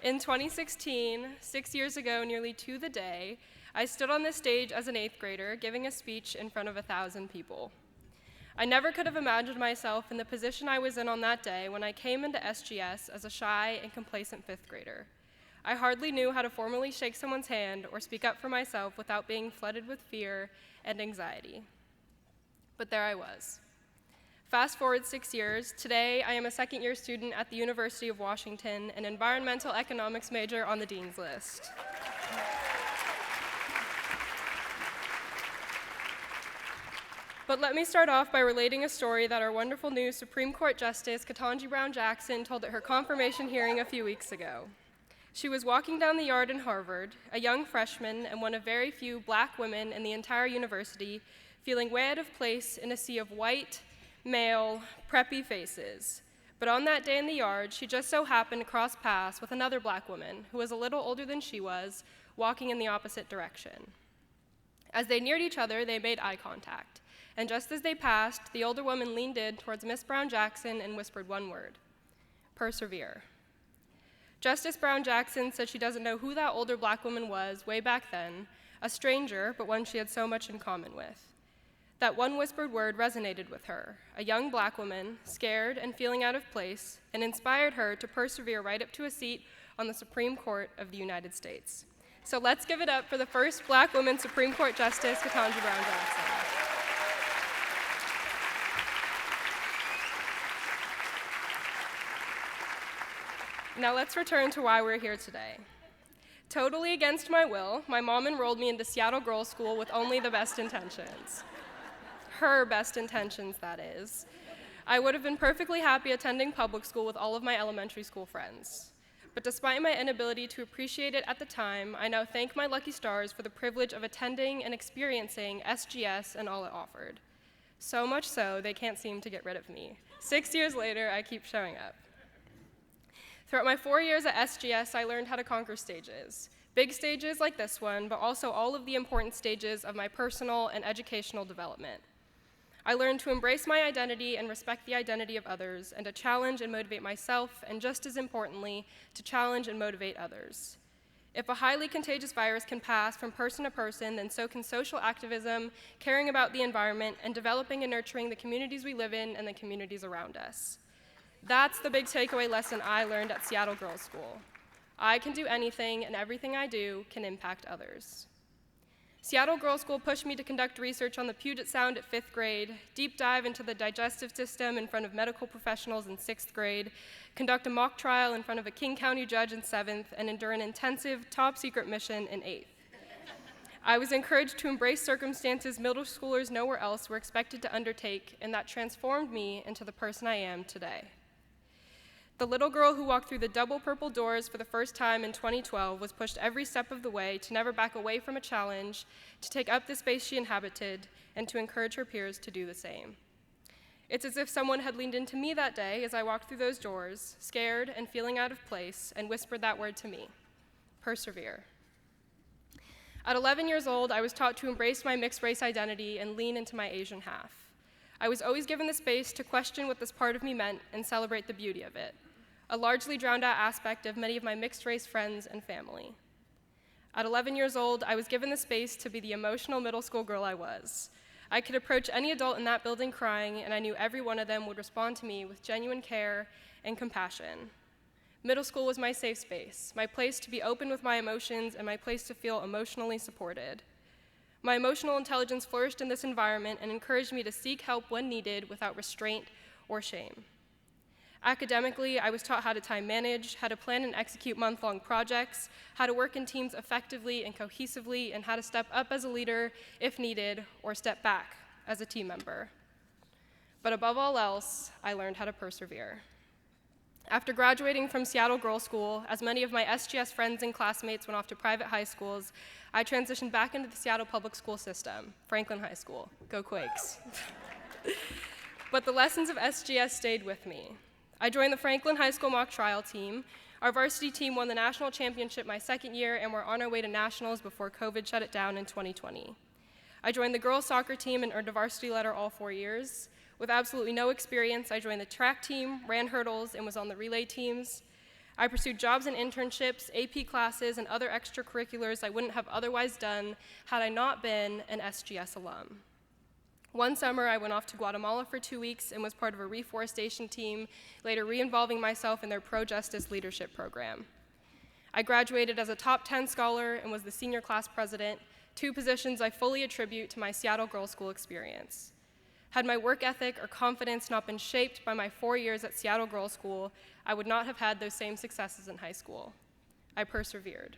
In 2016, 6 years ago, nearly to the day, I stood on this stage as an 8th grader giving a speech in front of 1,000 people. I never could have imagined myself in the position I was in on that day when I came into SGS as a shy and complacent 5th grader. I hardly knew how to formally shake someone's hand or speak up for myself without being flooded with fear and anxiety. But there I was. Fast forward 6 years, today I am a second-year student at the University of Washington, an environmental economics major on the Dean's List. But let me start off by relating a story that our wonderful new Supreme Court Justice, Ketanji Brown Jackson, told at her confirmation hearing a few weeks ago. She was walking down the yard in Harvard, a young freshman and one of very few black women in the entire university, feeling way out of place in a sea of white, male, preppy faces. But on that day in the yard, she just so happened to cross paths with another black woman who was a little older than she was, walking in the opposite direction. As they neared each other, they made eye contact. And just as they passed, the older woman leaned in towards Miss Brown Jackson and whispered one word: persevere. Justice Brown Jackson said she doesn't know who that older black woman was way back then, a stranger, but one she had so much in common with. That one whispered word resonated with her, a young black woman, scared and feeling out of place, and inspired her to persevere right up to a seat on the Supreme Court of the United States. So let's give it up for the first black woman Supreme Court Justice, Ketanji Brown Jackson. Now let's return to why we're here today. Totally against my will, my mom enrolled me into Seattle Girls School with only the best intentions. Her best intentions, that is. I would have been perfectly happy attending public school with all of my elementary school friends. But despite my inability to appreciate it at the time, I now thank my lucky stars for the privilege of attending and experiencing SGS and all it offered. So much so, they can't seem to get rid of me. 6 years later, I keep showing up. Throughout my 4 years at SGS, I learned how to conquer stages. Big stages like this one, but also all of the important stages of my personal and educational development. I learned to embrace my identity and respect the identity of others, and to challenge and motivate myself, and just as importantly, to challenge and motivate others. If a highly contagious virus can pass from person to person, then so can social activism, caring about the environment, and developing and nurturing the communities we live in and the communities around us. That's the big takeaway lesson I learned at Seattle Girls School. I can do anything, and everything I do can impact others. Seattle Girls School pushed me to conduct research on the Puget Sound at 5th grade, deep dive into the digestive system in front of medical professionals in 6th grade, conduct a mock trial in front of a King County judge in 7th, and endure an intensive, top-secret mission in 8th. I was encouraged to embrace circumstances middle schoolers nowhere else were expected to undertake, and that transformed me into the person I am today. The little girl who walked through the double purple doors for the first time in 2012 was pushed every step of the way to never back away from a challenge, to take up the space she inhabited, and to encourage her peers to do the same. It's as if someone had leaned into me that day as I walked through those doors, scared and feeling out of place, and whispered that word to me: persevere. At 11 years old, I was taught to embrace my mixed race identity and lean into my Asian half. I was always given the space to question what this part of me meant and celebrate the beauty of it, a largely drowned out aspect of many of my mixed race friends and family. At 11 years old, I was given the space to be the emotional middle school girl I was. I could approach any adult in that building crying, and I knew every one of them would respond to me with genuine care and compassion. Middle school was my safe space, my place to be open with my emotions, and my place to feel emotionally supported. My emotional intelligence flourished in this environment and encouraged me to seek help when needed without restraint or shame. Academically, I was taught how to time manage, how to plan and execute month-long projects, how to work in teams effectively and cohesively, and how to step up as a leader if needed, or step back as a team member. But above all else, I learned how to persevere. After graduating from Seattle Girls School, as many of my SGS friends and classmates went off to private high schools, I transitioned back into the Seattle public school system, Franklin High School. Go Quakes. But the lessons of SGS stayed with me. I joined the Franklin High School mock trial team. Our varsity team won the national championship my second year, and we're on our way to nationals before COVID shut it down in 2020. I joined the girls' soccer team and earned a varsity letter all 4 years. With absolutely no experience, I joined the track team, ran hurdles, and was on the relay teams. I pursued jobs and internships, AP classes, and other extracurriculars I wouldn't have otherwise done had I not been an SGS alum. One summer, I went off to Guatemala for 2 weeks and was part of a reforestation team, later re-involving myself in their pro-justice leadership program. I graduated as a top 10 scholar and was the senior class president, 2 positions I fully attribute to my Seattle Girls School experience. Had my work ethic or confidence not been shaped by my 4 years at Seattle Girls School, I would not have had those same successes in high school. I persevered.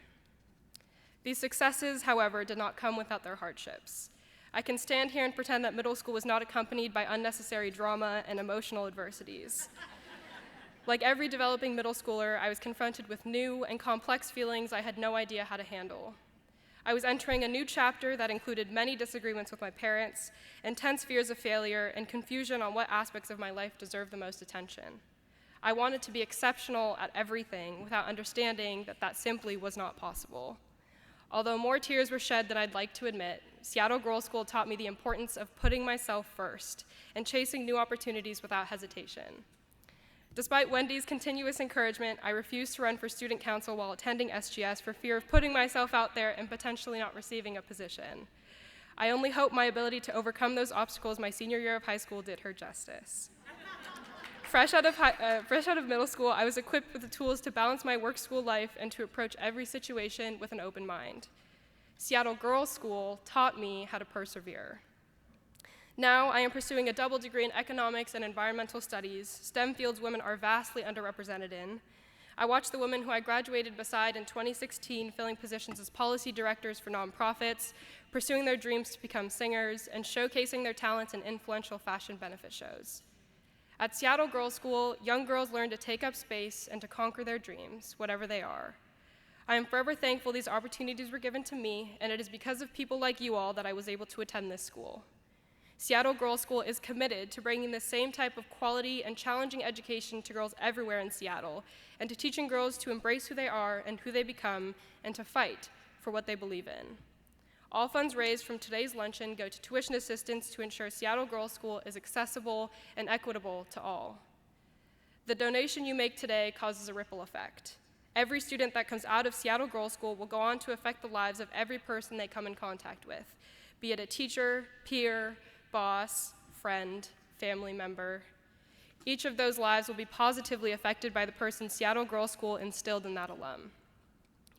These successes, however, did not come without their hardships. I can stand here and pretend that middle school was not accompanied by unnecessary drama and emotional adversities. Like every developing middle schooler, I was confronted with new and complex feelings I had no idea how to handle. I was entering a new chapter that included many disagreements with my parents, intense fears of failure, and confusion on what aspects of my life deserved the most attention. I wanted to be exceptional at everything without understanding that that simply was not possible. Although more tears were shed than I'd like to admit, Seattle Girls School taught me the importance of putting myself first and chasing new opportunities without hesitation. Despite Wendy's continuous encouragement, I refused to run for student council while attending SGS for fear of putting myself out there and potentially not receiving a position. I only hope my ability to overcome those obstacles my senior year of high school did her justice. Fresh out of middle school, I was equipped with the tools to balance my work-school life and to approach every situation with an open mind. Seattle Girls School taught me how to persevere. Now, I am pursuing a double degree in economics and environmental studies, STEM fields women are vastly underrepresented in. I watched the women who I graduated beside in 2016 filling positions as policy directors for nonprofits, pursuing their dreams to become singers, and showcasing their talents in influential fashion benefit shows. At Seattle Girls School, young girls learn to take up space and to conquer their dreams, whatever they are. I am forever thankful these opportunities were given to me, and it is because of people like you all that I was able to attend this school. Seattle Girls School is committed to bringing the same type of quality and challenging education to girls everywhere in Seattle, and to teaching girls to embrace who they are and who they become, and to fight for what they believe in. All funds raised from today's luncheon go to tuition assistance to ensure Seattle Girls School is accessible and equitable to all. The donation you make today causes a ripple effect. Every student that comes out of Seattle Girls School will go on to affect the lives of every person they come in contact with, be it a teacher, peer, boss, friend, family member. Each of those lives will be positively affected by the person Seattle Girls School instilled in that alum.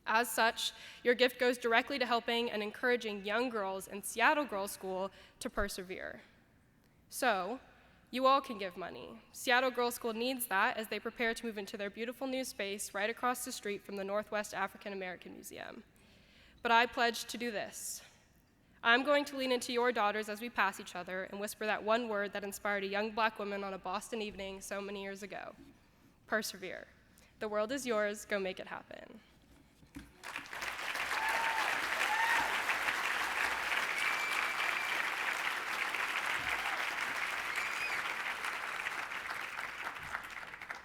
As such, your gift goes directly to helping and encouraging young girls in Seattle Girls School to persevere. So, you all can give money. Seattle Girls School needs that as they prepare to move into their beautiful new space right across the street from the Northwest African American Museum. But I pledge to do this. I'm going to lean into your daughters as we pass each other and whisper that one word that inspired a young black woman on a Boston evening so many years ago. Persevere. The world is yours. Go make it happen.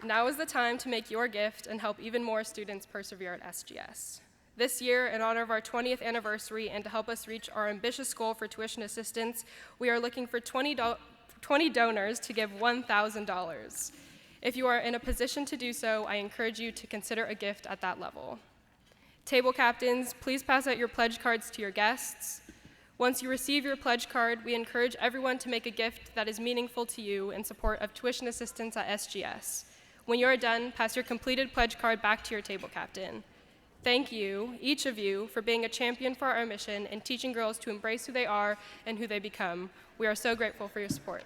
Now is the time to make your gift and help even more students persevere at SGS. This year, in honor of our 20th anniversary and to help us reach our ambitious goal for tuition assistance, we are looking for 20 donors to give $1,000. If you are in a position to do so, I encourage you to consider a gift at that level. Table captains, please pass out your pledge cards to your guests. Once you receive your pledge card, we encourage everyone to make a gift that is meaningful to you in support of tuition assistance at SGS. When you are done, pass your completed pledge card back to your table captain. Thank you, each of you, for being a champion for our mission and teaching girls to embrace who they are and who they become. We are so grateful for your support.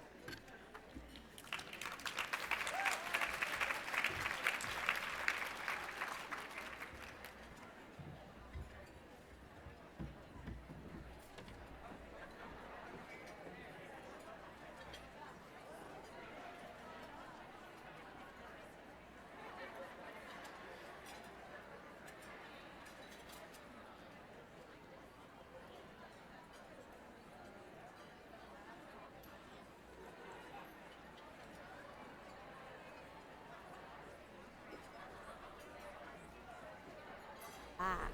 Back.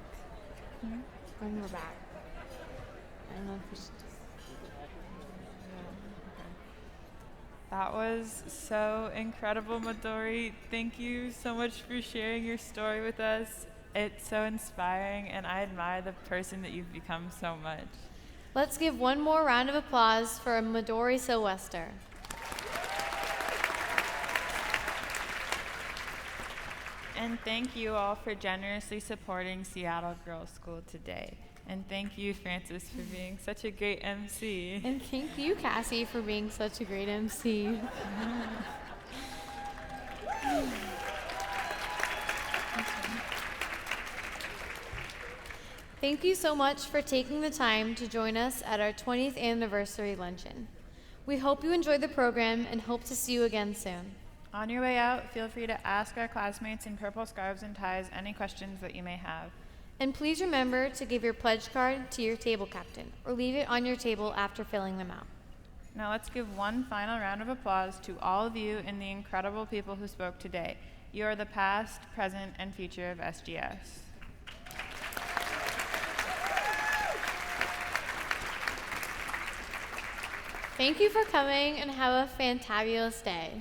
When we're back. I don't know if we should. That was so incredible, Midori. Thank you so much for sharing your story with us. It's so inspiring, and I admire the person that you've become so much. Let's give one more round of applause for Midori Sylvester. And thank you all for generously supporting Seattle Girls School today. And thank you, Frances, for being such a great MC. And thank you, Cassie, for being such a great MC. Thank you so much for taking the time to join us at our 20th Anniversary Luncheon. We hope you enjoyed the program and hope to see you again soon. On your way out, feel free to ask our classmates in purple scarves and ties any questions that you may have. And please remember to give your pledge card to your table captain or leave it on your table after filling them out. Now let's give one final round of applause to all of you and the incredible people who spoke today. You are the past, present, and future of SGS. Thank you for coming and have a fantabulous day.